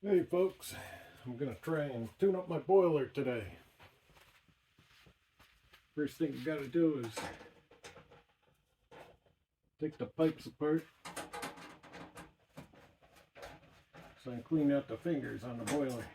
Hey folks, I'm going to try and tune up my boiler today. First thing you got to do is take the pipes apart so I can clean out the fingers on the boiler.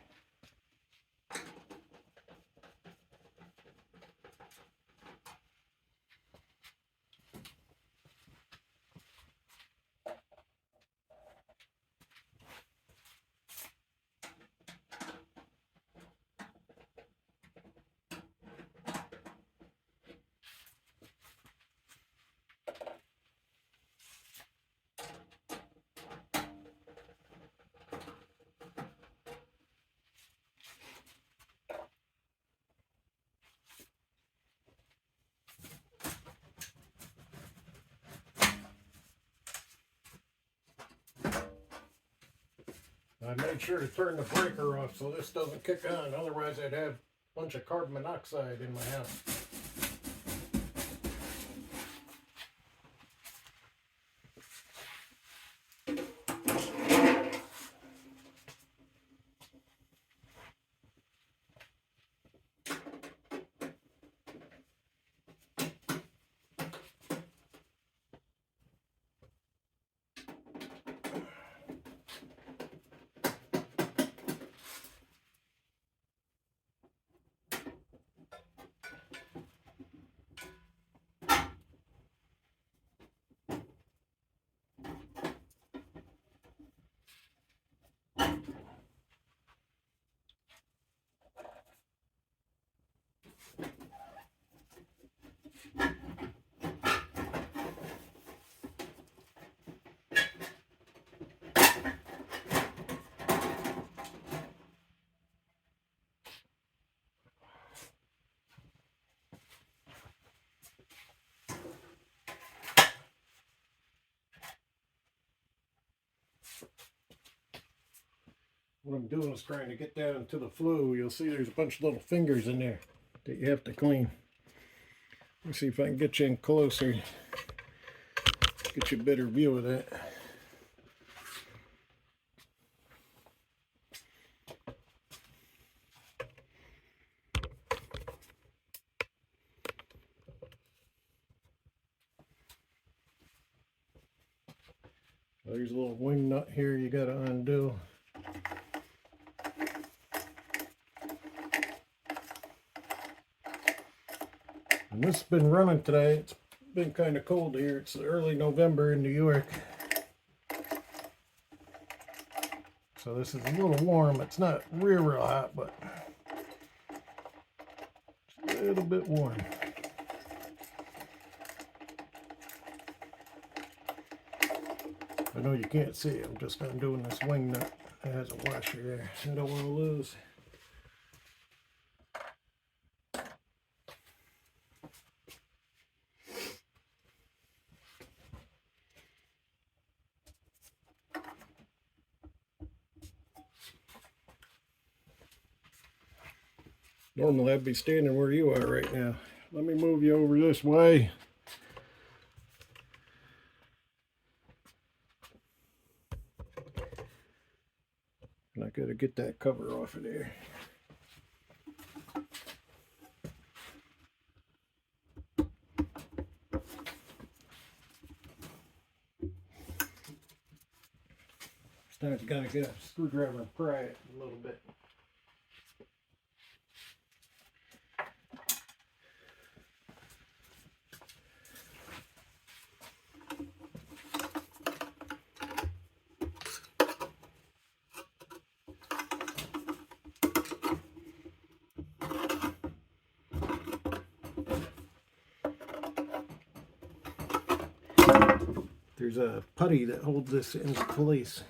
I made sure to turn the breaker off so this doesn't kick on, otherwise I'd have a bunch of carbon monoxide in my house. What I'm doing is trying to get down to the flue. You'll see there's a bunch of little fingers in there that you have to clean. Let me see if I can get you in closer, get you a better view of that. There's a little wing nut here you got to undo. And this has been running today. It's been kind of cold here. It's early November in New York. So this is a little warm. It's not real hot, but it's a little bit warm. I know you can't see it. I'm just undoing this wing nut. It has a washer there. I don't want to lose. Normally I'd be standing where you are right now. Let me move you over this way. And I gotta get that cover off of there. Sometimes you gotta get a screwdriver and pry it a little bit. There's a putty that holds this into place.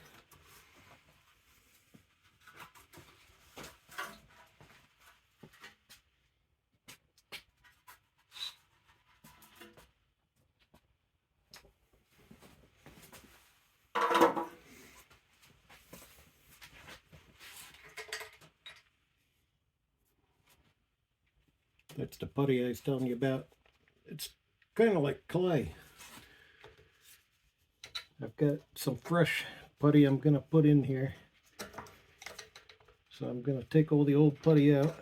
That's the putty I was telling you about. It's kind of like clay. I've got some fresh putty I'm going to put in here. So I'm going to take all the old putty out.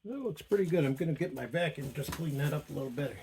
That looks pretty good. I'm going to get my vacuum and just clean that up a little better.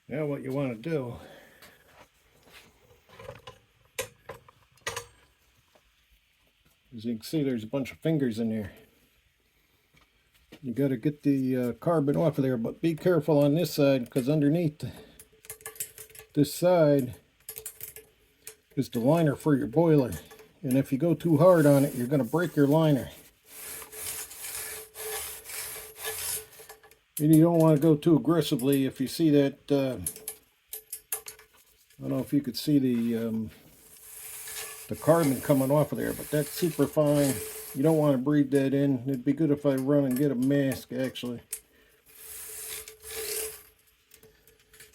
Now what you want to do is, you can see there's a bunch of fingers in there. You got to get the carbon off of there, but be careful on this side, because underneath this side is the liner for your boiler, and if you go too hard on it, you're going to break your liner. And you don't want to go too aggressively. If you see that, I don't know if you could see the carbon coming off of there, but that's super fine. You don't want to breathe that in. It'd be good if I run and get a mask, actually.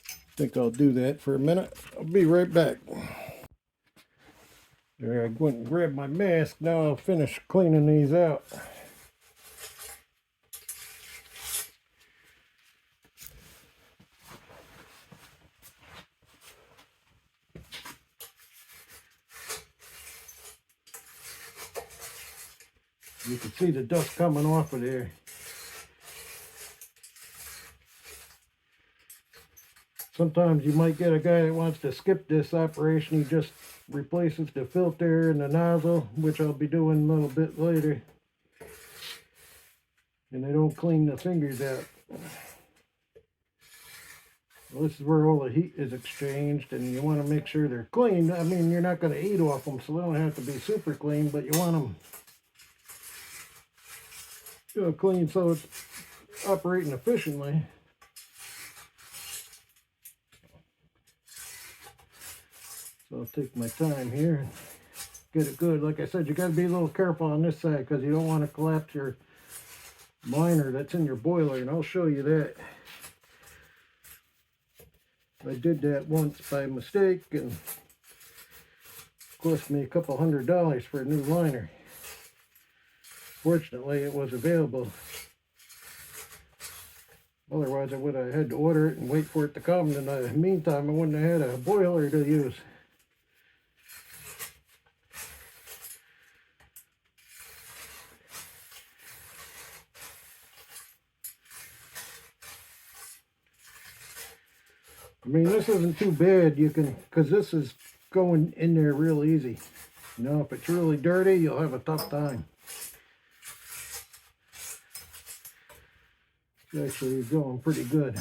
I think I'll do that for a minute. I'll be right back. There, I went and grabbed my mask. Now I'll finish cleaning these out. You can see the dust coming off of there. Sometimes you might get a guy that wants to skip this operation. He just replaces the filter and the nozzle, which I'll be doing a little bit later. And they don't clean the fingers out. Well, this is where all the heat is exchanged, and you want to make sure they're clean. I mean, you're not going to eat off them, so they don't have to be super clean, but you want them clean so it's operating efficiently. So I'll take my time here and get it good. Like I said, you got to be a little careful on this side, because you don't want to collapse your liner that's in your boiler, and I'll show you that. I did that once by mistake, and it cost me a couple $100 for a new liner. Fortunately, it was available. Otherwise, I would have had to order it and wait for it to come. And in the meantime, I wouldn't have had a boiler to use. I mean, this isn't too bad. You can, because this is going in there real easy. You know, if it's really dirty, you'll have a tough time. It's actually going pretty good.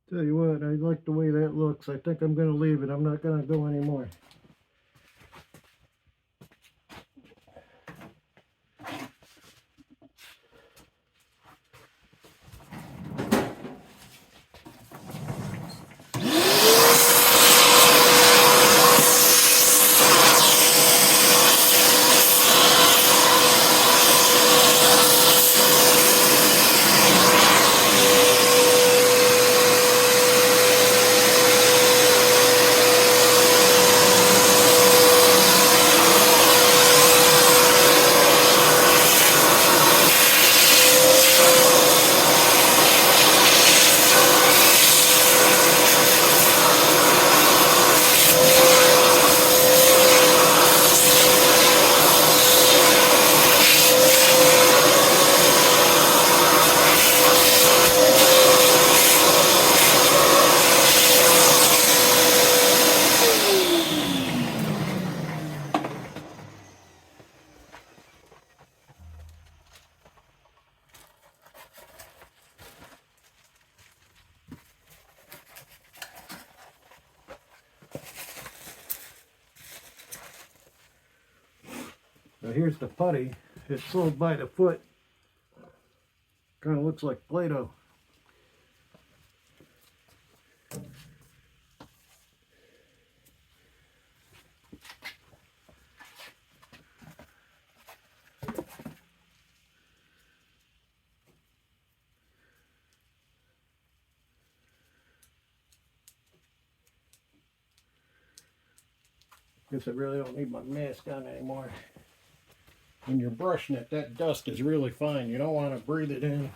Tell you what, I like the way that looks. I think I'm going to leave it. I'm not going to go anymore. Now here's the putty. It's sold by the foot. Kind of looks like Play-Doh. Guess I really don't need my mask on anymore. When you're brushing it, that dust is really fine. You don't want to breathe it in.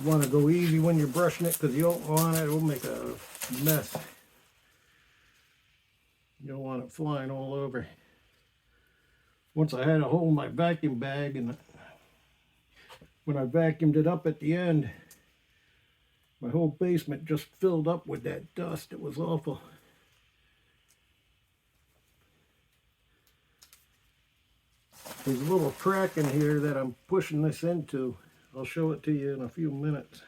You want to go easy when you're brushing it because you don't want it. It'll make a mess. You don't want it flying all over. Once I had a hole in my vacuum bag, and when I vacuumed it up at the end, my whole basement just filled up with that dust. It was awful. There's a little crack in here that I'm pushing this into. I'll show it to you in a few minutes.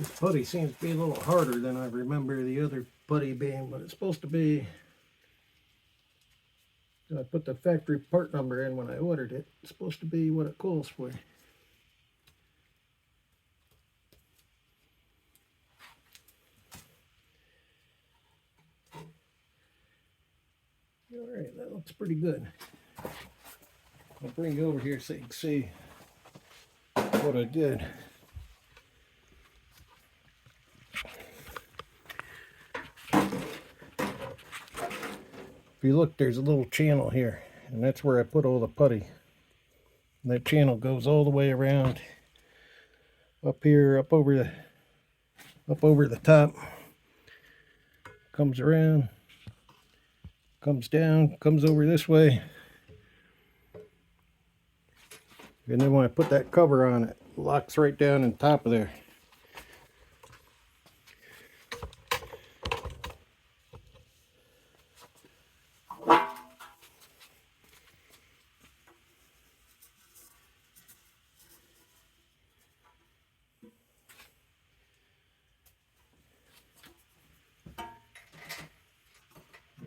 This putty seems to be a little harder than I remember the other putty being, but it's supposed to be. I put the factory part number in when I ordered it. It's supposed to be what it calls for. Alright, that looks pretty good. I'll bring you over here so you can see what I did. If you look, there's a little channel here, and that's where I put all the putty. And that channel goes all the way around up here, up over the top, comes around, comes down, comes over this way, and then when I put that cover on, it locks right down on top of there.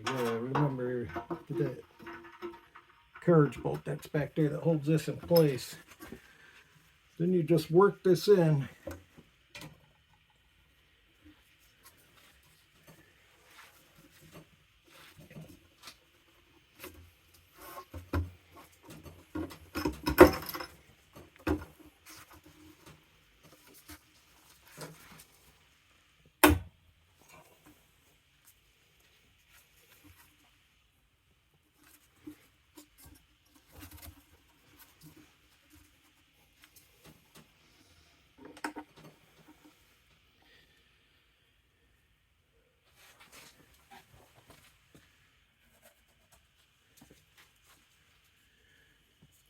Yeah, remember that carriage bolt that's back there that holds this in place. Then you just work this in.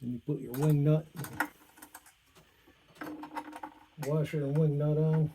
Then you put your wing nut, washer and wing nut on.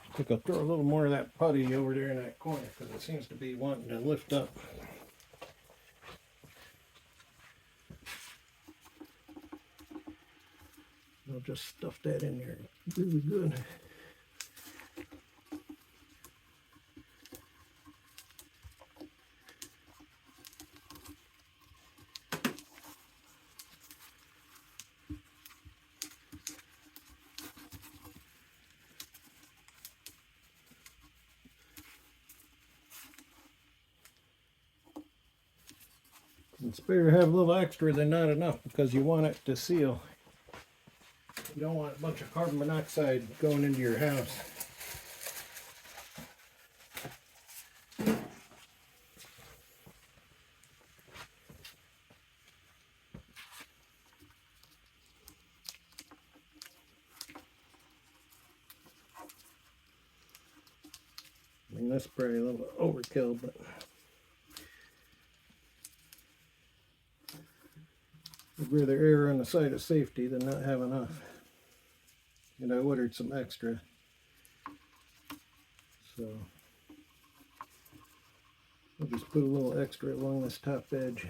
I think I'll throw a little more of that putty over there in that corner because it seems to be wanting to lift up. I'll just stuff that in there really good. It's better to have a little extra than not enough because you want it to seal. You don't want a bunch of carbon monoxide going into your house. I mean, that's probably a little overkill, but I'd rather err on the side of safety than not have enough. And I ordered some extra. So I'll just put a little extra along this top edge.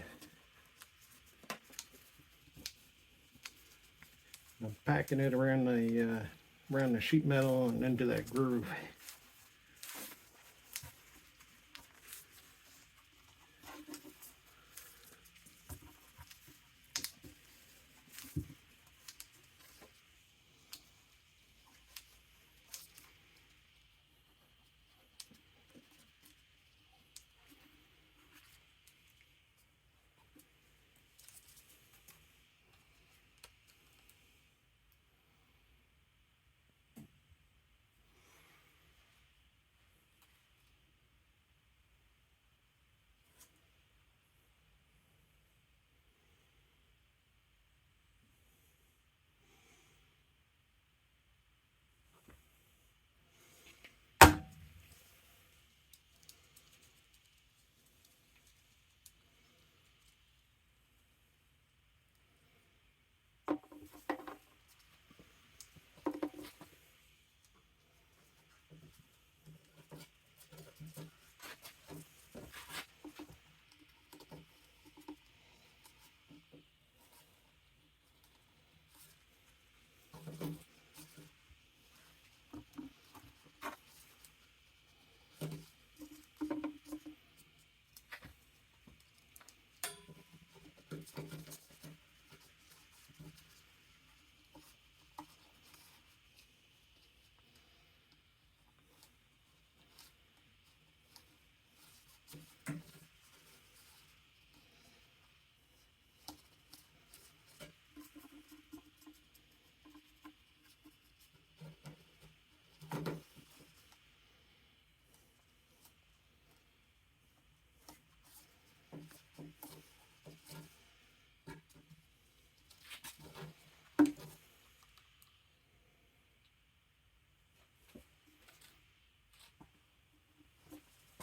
I'm packing it around the sheet metal and into that groove.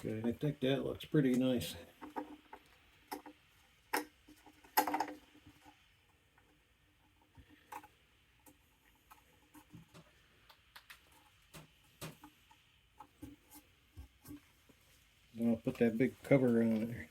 Okay, I think that looks pretty nice. Then I'll put that big cover on there.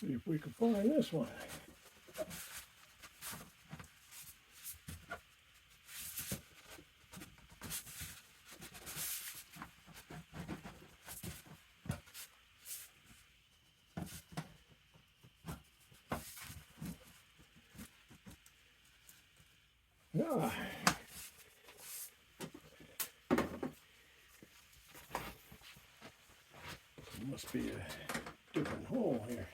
See if we can find this one. Ah. Must be a different hole here.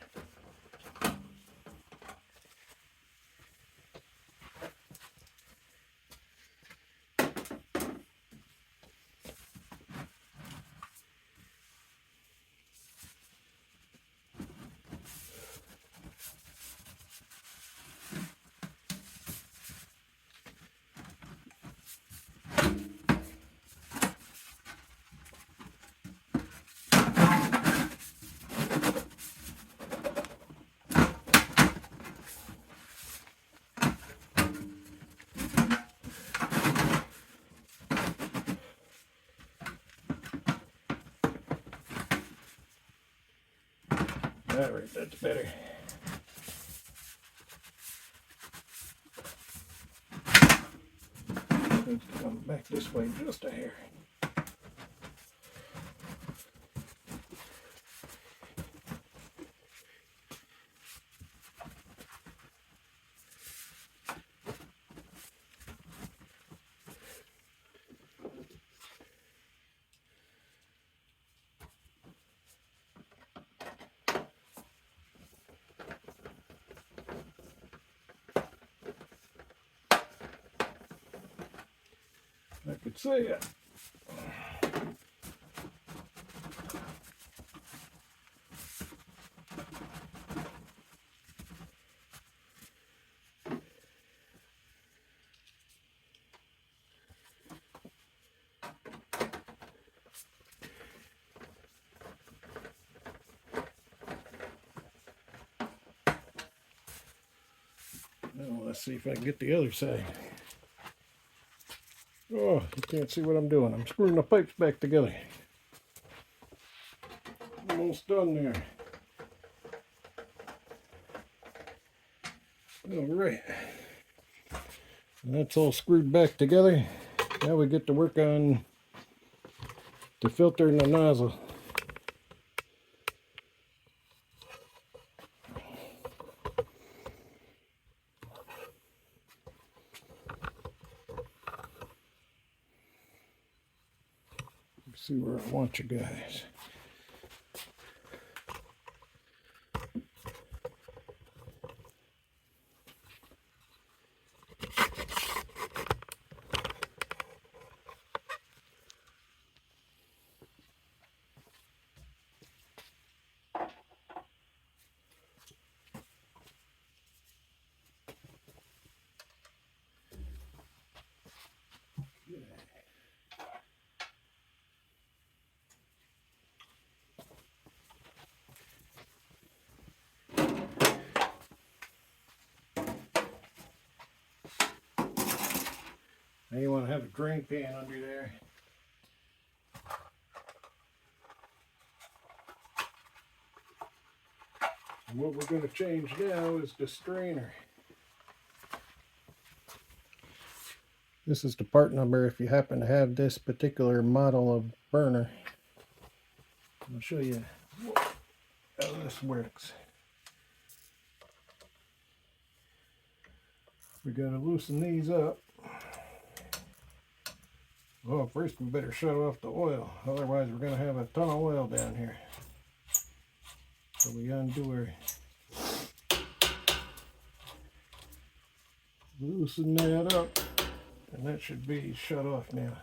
All right, that's better. Let's come back this way just a hair. I could see it. Now let's see if I can get the other side. Oh, you can't see what I'm doing. I'm screwing the pipes back together. Almost done there. All right. And that's all screwed back together. Now we get to work on the filter and the nozzle. Let's see where I want you guys. Now you want to have a drain pan under there. And what we're going to change now is the strainer. This is the part number if you happen to have this particular model of burner. I'll show you how this works. We got to loosen these up. Well, first we better shut off the oil, otherwise we're going to have a ton of oil down here. So we undo her. Loosen that up, and that should be shut off now.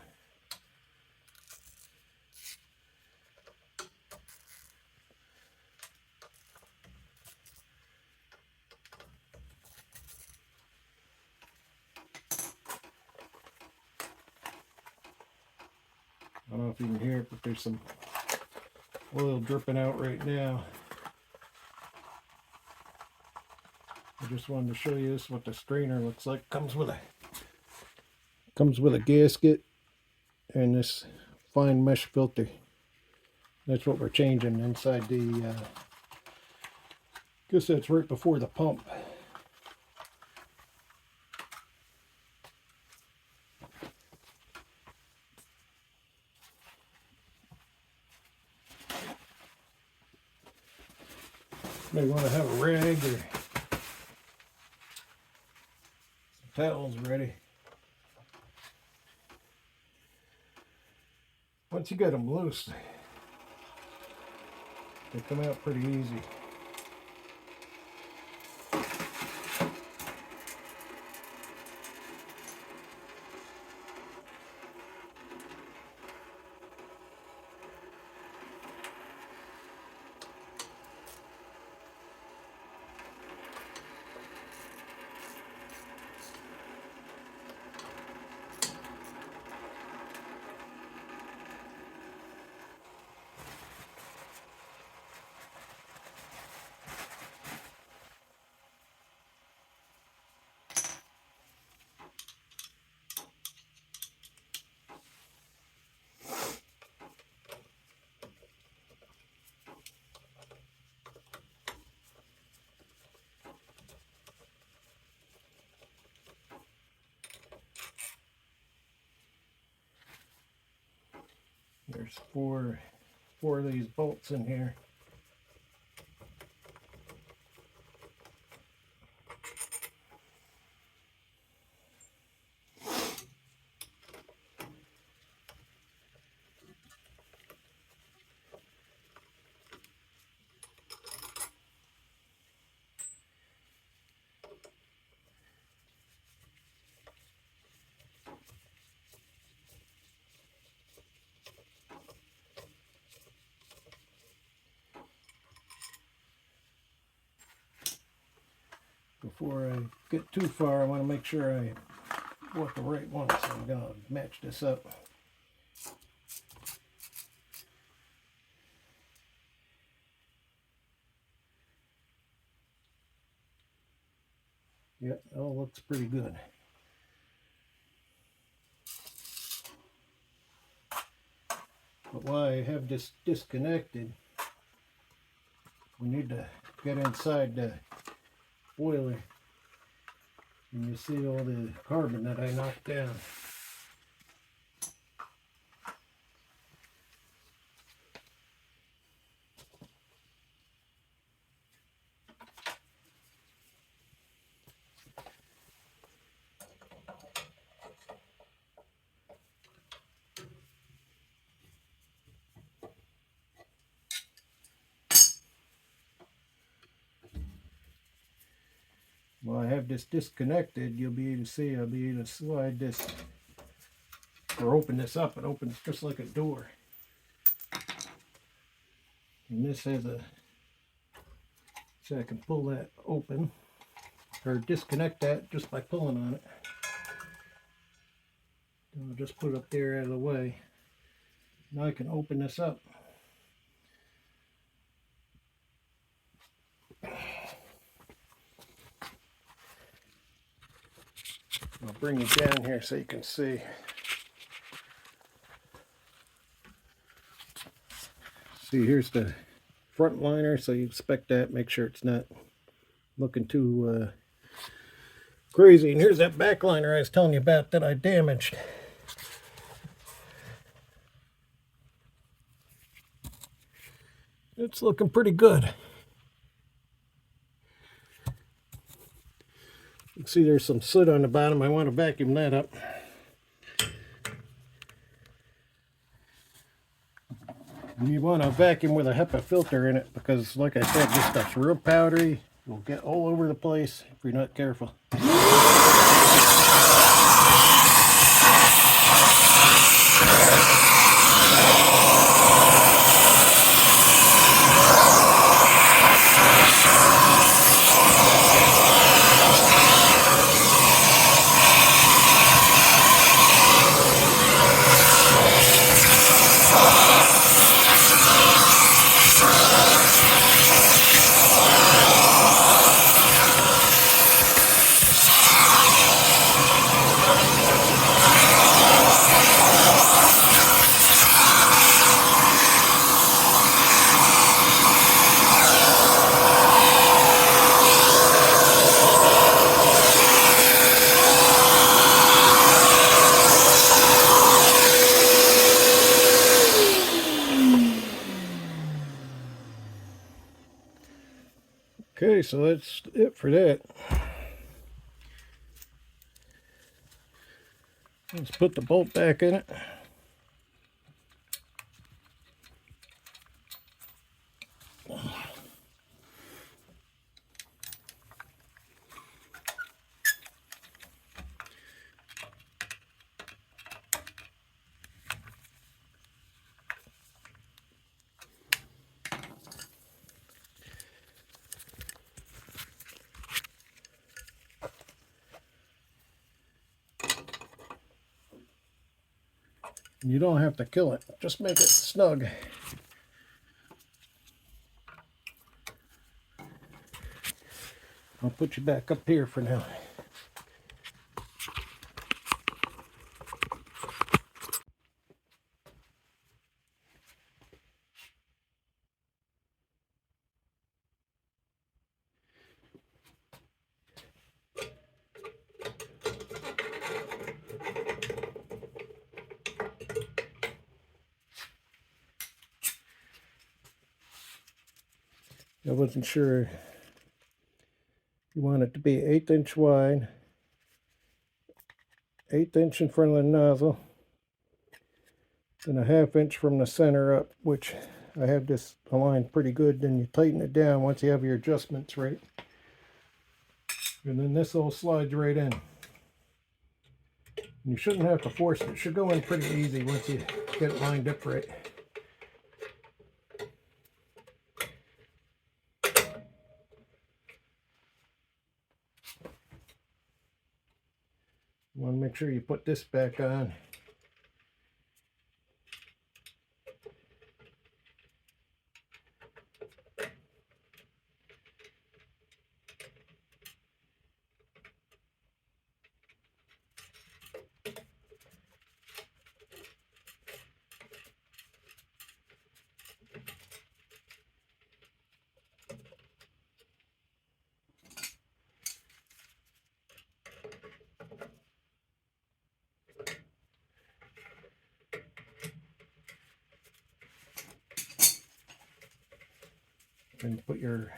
I don't know if you can hear it, but there's some oil dripping out right now. I just wanted to show you this, what the strainer looks like. Comes with a gasket and this fine mesh filter. That's what we're changing inside the guess that's right before the pump. May want to have a rag or some towels ready. Once you get them loose, they come out pretty easy. There's four of these bolts in here. Before I get too far, I want to make sure I bought the right one, so I'm going to match this up. Yep, it all looks pretty good. But while I have this disconnected, we need to get inside the boiler, and you see all the carbon that I knocked down. While I have this disconnected, you'll be able to see I'll be able to slide this or open this up. It opens just like a door. And this has a, so I can pull that open or disconnect that just by pulling on it. And I'll just put it up there out of the way. Now I can open this up. I'll bring you down here so you can see. See, here's the front liner, so you inspect that, make sure it's not looking too crazy. And here's that back liner I was telling you about that I damaged. It's looking pretty good. You can see there's some soot on the bottom. I want to vacuum that up. And you want to vacuum with a HEPA filter in it because, like I said, this stuff's real powdery. It'll get all over the place if you're not careful. Okay, so that's it for that. Let's put the bolt back in it. You don't have to kill it, just make it snug. I'll put you back up here for now. I wasn't sure. You want it to be 1/8 inch wide, 1/8 inch in front of the nozzle, then 1/2 inch from the center up, which I have this aligned pretty good. Then you tighten it down once you have your adjustments right. And then this all slides right in. You shouldn't have to force it. It should go in pretty easy once you get it lined up right. You want to make sure you put this back on. And put your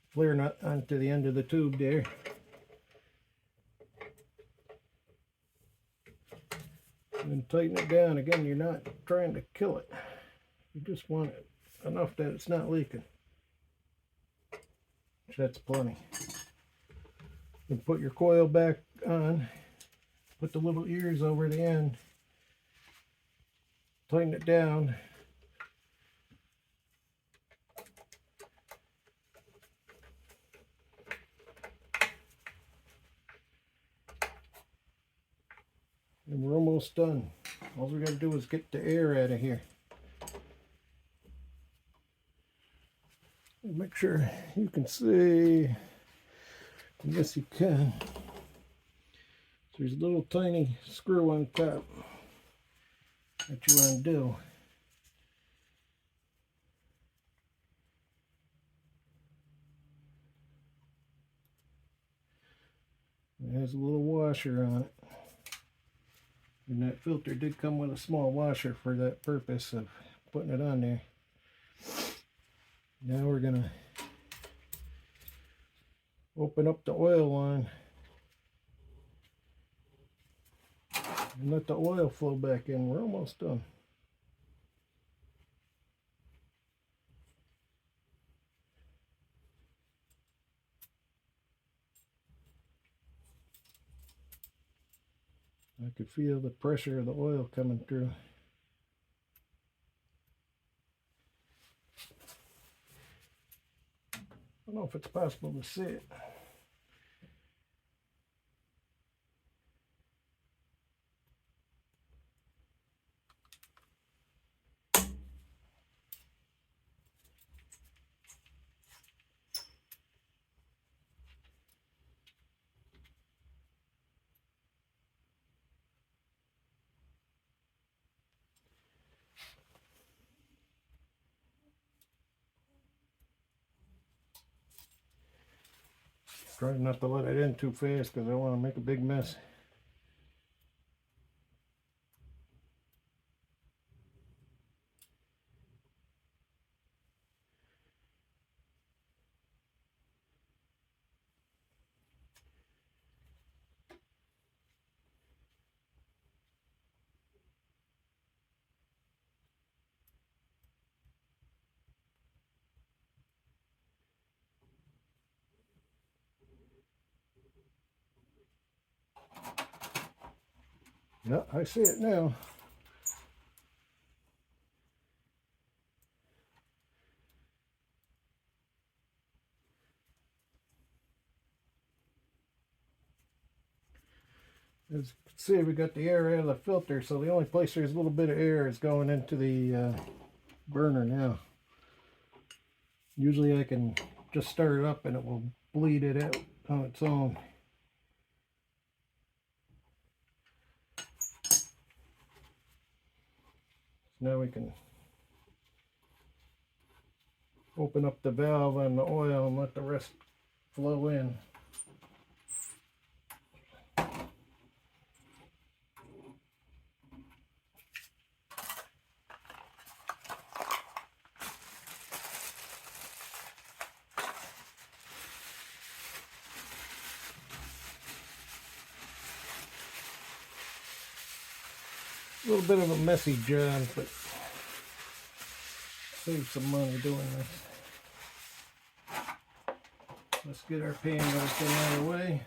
flare nut onto the end of the tube there. And tighten it down. Again, you're not trying to kill it. You just want it enough that it's not leaking. That's plenty. Then put your coil back on. Put the little ears over the end. Tighten it down. And we're almost done. All we got to do is get the air out of here. Make sure you can see. Yes, you can. There's a little tiny screw on top that you want to do. It has a little washer on it. And that filter did come with a small washer for that purpose of putting it on there. Now we're going to open up the oil line and let the oil flow back in. We're almost done. I could feel the pressure of the oil coming through. I don't know if it's possible to see it. Try not to let it in too fast because I want to make a big mess. Yeah, I see it now. As you can see, we got the air out of the filter, so the only place there's a little bit of air is going into the burner now. Usually I can just start it up and it will bleed it out on its own. Now we can open up the valve on the oil and let the rest flow in. A little bit of a messy job, but save some money doing this. Let's get our pan everything out of the way.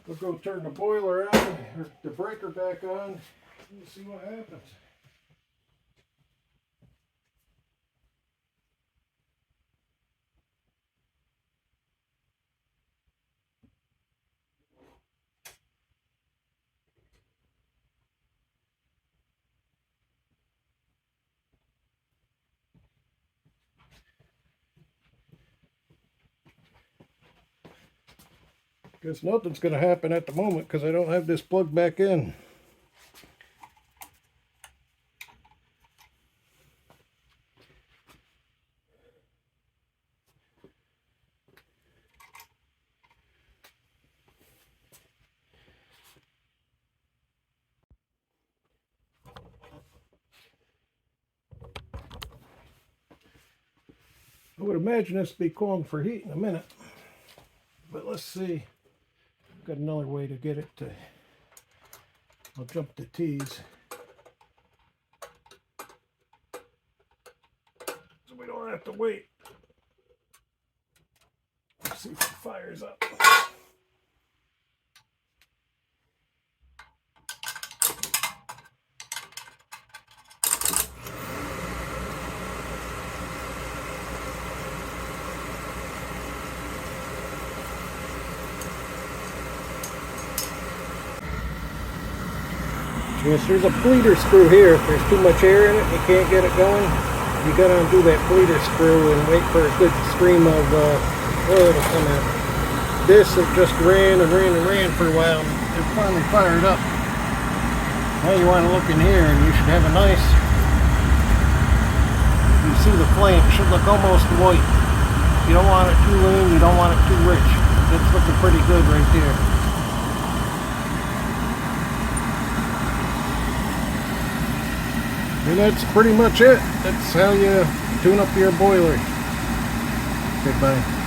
We'll go turn the boiler on, or the breaker back on, and see what happens. Guess nothing's going to happen at the moment because I don't have this plugged back in. I would imagine this will be calling for heat in a minute, but let's see. Got another way to get it to, I'll jump the T's so we don't have to wait. Let's see if it fires up. Yes, there's a bleeder screw here. If there's too much air in it, you can't get it going. You gotta undo that bleeder screw and wait for a good stream of oil to come out. This it just ran and ran and ran for a while. It finally fired up. Now you want to look in here, and you should have a nice. You see the flame it should look almost white. You don't want it too lean. You don't want it too rich. It's looking pretty good right there. And that's pretty much it. That's how you tune up your boiler. Goodbye.